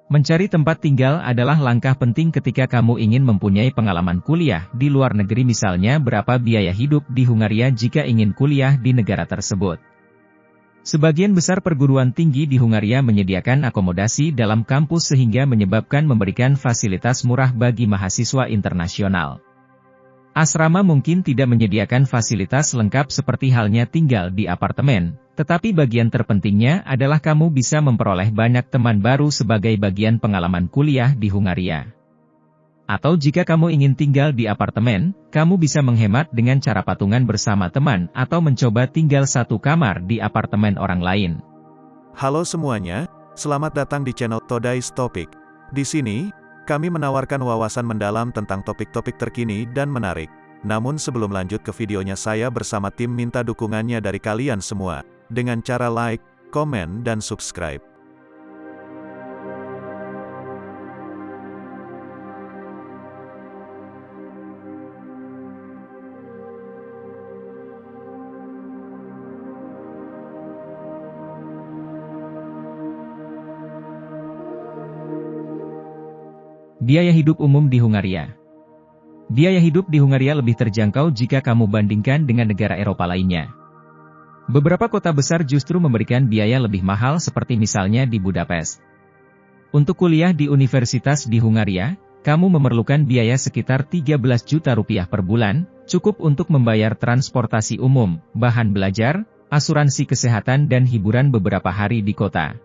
Mencari tempat tinggal adalah langkah penting ketika kamu ingin mempunyai pengalaman kuliah di luar negeri, misalnya berapa biaya hidup di Hungaria jika ingin kuliah di negara tersebut. Sebagian besar perguruan tinggi di Hungaria menyediakan akomodasi dalam kampus sehingga menyebabkan memberikan fasilitas murah bagi mahasiswa internasional. Asrama mungkin tidak menyediakan fasilitas lengkap seperti halnya tinggal di apartemen, tetapi bagian terpentingnya adalah kamu bisa memperoleh banyak teman baru sebagai bagian pengalaman kuliah di Hungaria. Atau jika kamu ingin tinggal di apartemen, kamu bisa menghemat dengan cara patungan bersama teman atau mencoba tinggal satu kamar di apartemen orang lain. Halo semuanya, selamat datang di channel Today's Topic. Di sini, kami menawarkan wawasan mendalam tentang topik-topik terkini dan menarik. Namun sebelum lanjut ke videonya, saya bersama tim minta dukungannya dari kalian semua, dengan cara like, komen, dan subscribe. Biaya hidup umum di Hungaria. Biaya hidup di Hungaria lebih terjangkau jika kamu bandingkan dengan negara Eropa lainnya. Beberapa kota besar justru memberikan biaya lebih mahal seperti misalnya di Budapest. Untuk kuliah di universitas di Hungaria, kamu memerlukan biaya sekitar 13 juta rupiah per bulan, cukup untuk membayar transportasi umum, bahan belajar, asuransi kesehatan dan hiburan beberapa hari di kota.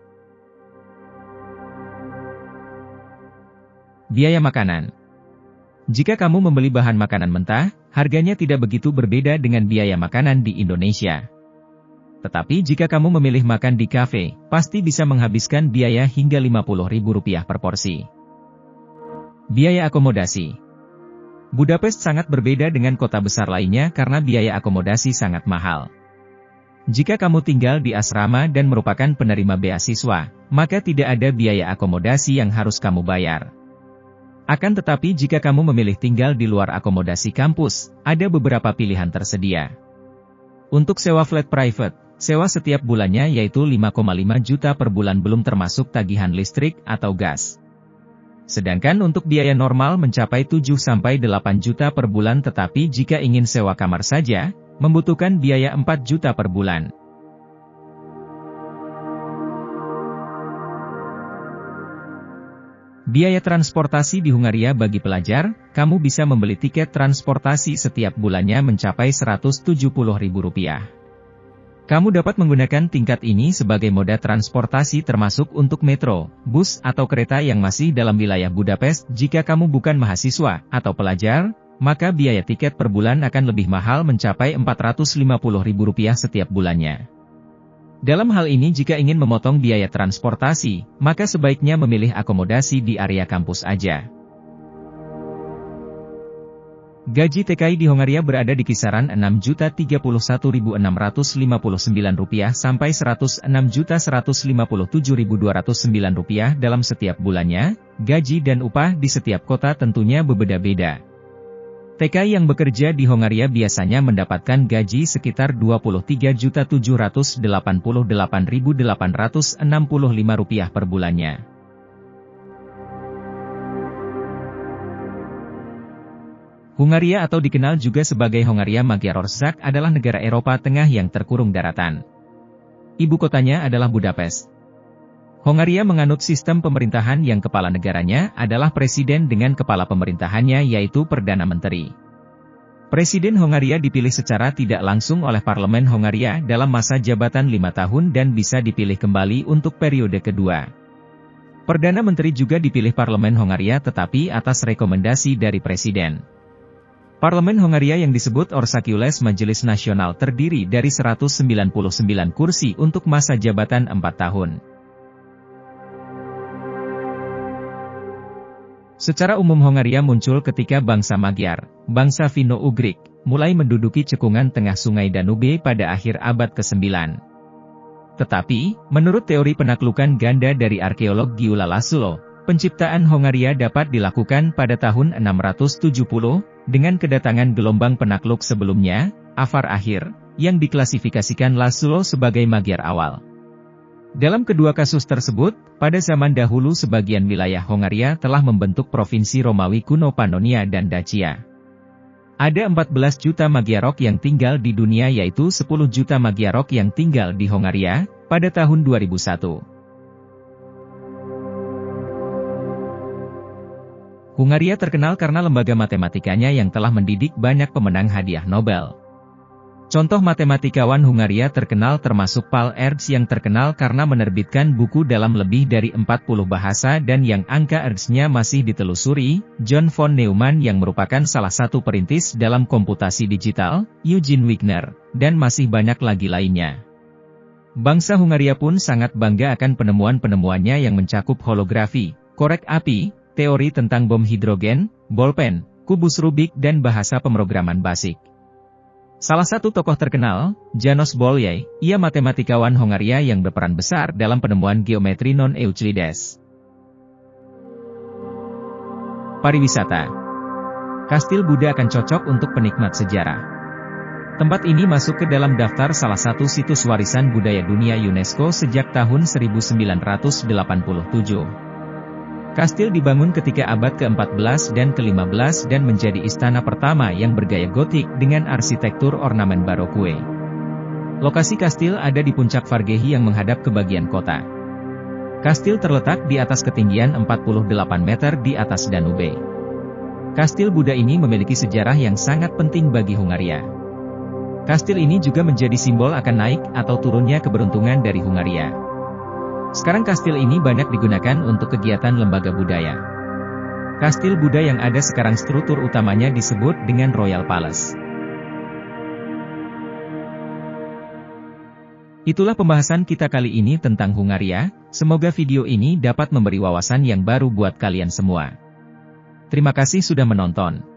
Biaya makanan. Jika kamu membeli bahan makanan mentah, harganya tidak begitu berbeda dengan biaya makanan di Indonesia. Tetapi jika kamu memilih makan di kafe, pasti bisa menghabiskan biaya hingga Rp50.000 per porsi. Biaya akomodasi. Budapest sangat berbeda dengan kota besar lainnya karena biaya akomodasi sangat mahal. Jika kamu tinggal di asrama dan merupakan penerima beasiswa, maka tidak ada biaya akomodasi yang harus kamu bayar. Akan tetapi jika kamu memilih tinggal di luar akomodasi kampus, ada beberapa pilihan tersedia. Untuk sewa flat private, sewa setiap bulannya yaitu 5,5 juta per bulan belum termasuk tagihan listrik atau gas. Sedangkan untuk biaya normal mencapai 7-8 juta per bulan, tetapi jika ingin sewa kamar saja, membutuhkan biaya 4 juta per bulan. Biaya transportasi di Hungaria bagi pelajar, kamu bisa membeli tiket transportasi setiap bulannya mencapai Rp170.000. Kamu dapat menggunakan tingkat ini sebagai moda transportasi termasuk untuk metro, bus atau kereta yang masih dalam wilayah Budapest. Jika kamu bukan mahasiswa atau pelajar, maka biaya tiket per bulan akan lebih mahal mencapai Rp450.000 setiap bulannya. Dalam hal ini jika ingin memotong biaya transportasi, maka sebaiknya memilih akomodasi di area kampus aja. Gaji TKI di Hungaria berada di kisaran Rp6.031.659 sampai Rp106.157.209 dalam setiap bulannya. Gaji dan upah di setiap kota tentunya berbeda-beda. TKI yang bekerja di Hungaria biasanya mendapatkan gaji sekitar Rp23.788.865 per bulannya. Hungaria atau dikenal juga sebagai Hongaria Magyarország adalah negara Eropa Tengah yang terkurung daratan. Ibu kotanya adalah Budapest. Hungaria menganut sistem pemerintahan yang kepala negaranya adalah presiden dengan kepala pemerintahannya yaitu Perdana Menteri. Presiden Hungaria dipilih secara tidak langsung oleh Parlemen Hungaria dalam masa jabatan 5 tahun dan bisa dipilih kembali untuk periode kedua. Perdana Menteri juga dipilih Parlemen Hungaria tetapi atas rekomendasi dari Presiden. Parlemen Hungaria yang disebut Országgyűlés Majelis Nasional terdiri dari 199 kursi untuk masa jabatan 4 tahun. Secara umum Hungaria muncul ketika bangsa Magyar, bangsa Finno-Ugrik, mulai menduduki cekungan tengah sungai Danube pada akhir abad ke-9. Tetapi, menurut teori penaklukan ganda dari arkeolog Gyula Laszlo, penciptaan Hungaria dapat dilakukan pada tahun 670, dengan kedatangan gelombang penakluk sebelumnya, Avar Akhir, yang diklasifikasikan Laszlo sebagai Magyar awal. Dalam kedua kasus tersebut, pada zaman dahulu sebagian wilayah Hongaria telah membentuk provinsi Romawi kuno Pannonia dan Dacia. Ada 14 juta Magyarok yang tinggal di dunia yaitu 10 juta Magyarok yang tinggal di Hongaria, pada tahun 2001. Hongaria terkenal karena lembaga matematikanya yang telah mendidik banyak pemenang hadiah Nobel. Contoh matematikawan Hongaria terkenal termasuk Paul Ergs yang terkenal karena menerbitkan buku dalam lebih dari 40 bahasa dan yang angka Ergs-nya masih ditelusuri, John von Neumann yang merupakan salah satu perintis dalam komputasi digital, Eugene Wigner, dan masih banyak lagi lainnya. Bangsa Hongaria pun sangat bangga akan penemuan-penemuannya yang mencakup holografi, korek api, teori tentang bom hidrogen, bolpen, kubus Rubik dan bahasa pemrograman BASIC. Salah satu tokoh terkenal, János Bolyai, ia matematikawan Hongaria yang berperan besar dalam penemuan geometri non-Euclides. Pariwisata. Kastil Buda akan cocok untuk penikmat sejarah. Tempat ini masuk ke dalam daftar salah satu situs warisan budaya dunia UNESCO sejak tahun 1987. Kastil dibangun ketika abad ke-14 dan ke-15 dan menjadi istana pertama yang bergaya gotik dengan arsitektur ornamen barokue. Lokasi kastil ada di puncak Vargehi yang menghadap ke bagian kota. Kastil terletak di atas ketinggian 48 meter di atas Danube. Kastil Buda ini memiliki sejarah yang sangat penting bagi Hongaria. Kastil ini juga menjadi simbol akan naik atau turunnya keberuntungan dari Hongaria. Sekarang kastil ini banyak digunakan untuk kegiatan lembaga budaya. Kastil Buda yang ada sekarang struktur utamanya disebut dengan Royal Palace. Itulah pembahasan kita kali ini tentang Hongaria, semoga video ini dapat memberi wawasan yang baru buat kalian semua. Terima kasih sudah menonton.